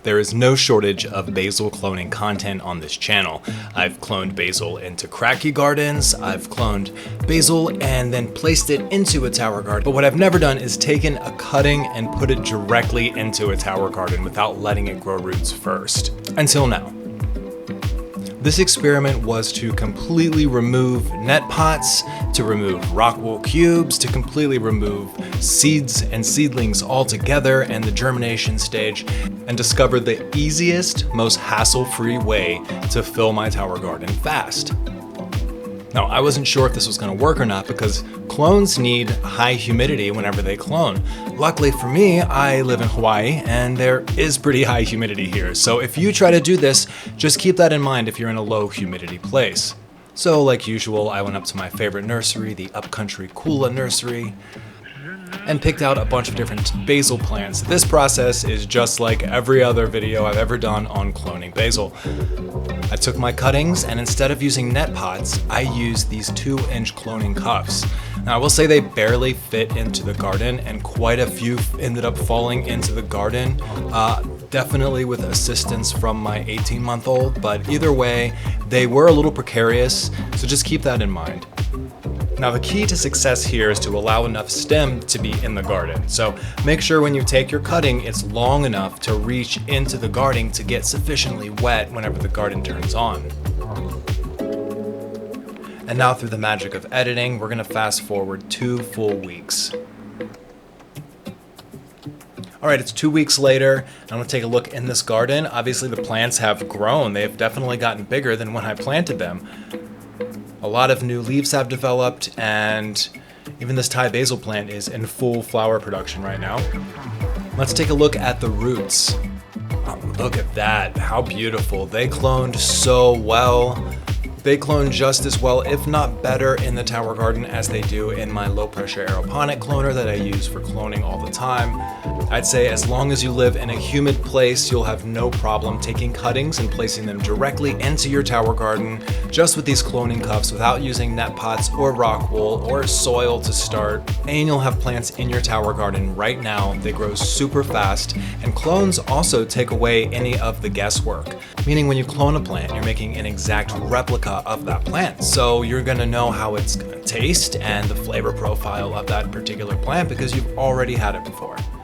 There is no shortage of basil cloning content on this channel. I've cloned basil into cracky gardens, I've cloned basil and then placed it into a tower garden, but what I've never done is taken a cutting and put it directly into a tower garden without letting it grow roots first. Until now. This experiment was to completely remove net pots, to remove Rockwool cubes, to completely remove seeds and seedlings altogether and the germination stage, and discover the easiest, most hassle-free way to fill my tower garden fast. Now, I wasn't sure if this was going to work or not because clones need high humidity whenever they clone. Luckily for me, I live in Hawaii and there is pretty high humidity here. So if you try to do this, just keep that in mind if you're in a low humidity place. So like usual, I went up to my favorite nursery, the Upcountry Kula nursery, and picked out a bunch of different basil plants. This process is just like every other video I've ever done on cloning basil. I took my cuttings and instead of using net pots, I used these 2-inch cloning cups. Now I will say they barely fit into the garden and quite a few ended up falling into the garden, definitely with assistance from my 18-month-old, but either way, they were a little precarious, so just keep that in mind. Now the key to success here is to allow enough stem to be in the garden. So make sure when you take your cutting, it's long enough to reach into the garden to get sufficiently wet whenever the garden turns on. And now through the magic of editing, we're gonna fast forward 2 full weeks. All right, it's 2 weeks later. I'm gonna take a look in this garden. Obviously the plants have grown. They've definitely gotten bigger than when I planted them. A lot of new leaves have developed, and even this Thai basil plant is in full flower production right now. Let's take a look at the roots. Oh, look at that, how beautiful. They cloned so well. They clone just as well, if not better, in the tower garden as they do in my low pressure aeroponic cloner that I use for cloning all the time. I'd say as long as you live in a humid place, you'll have no problem taking cuttings and placing them directly into your tower garden just with these cloning cups without using net pots or rock wool or soil to start. And you'll have plants in your tower garden right now. They grow super fast, and clones also take away any of the guesswork. Meaning when you clone a plant, you're making an exact replica of that plant. So you're gonna know how it's gonna taste and the flavor profile of that particular plant because you've already had it before.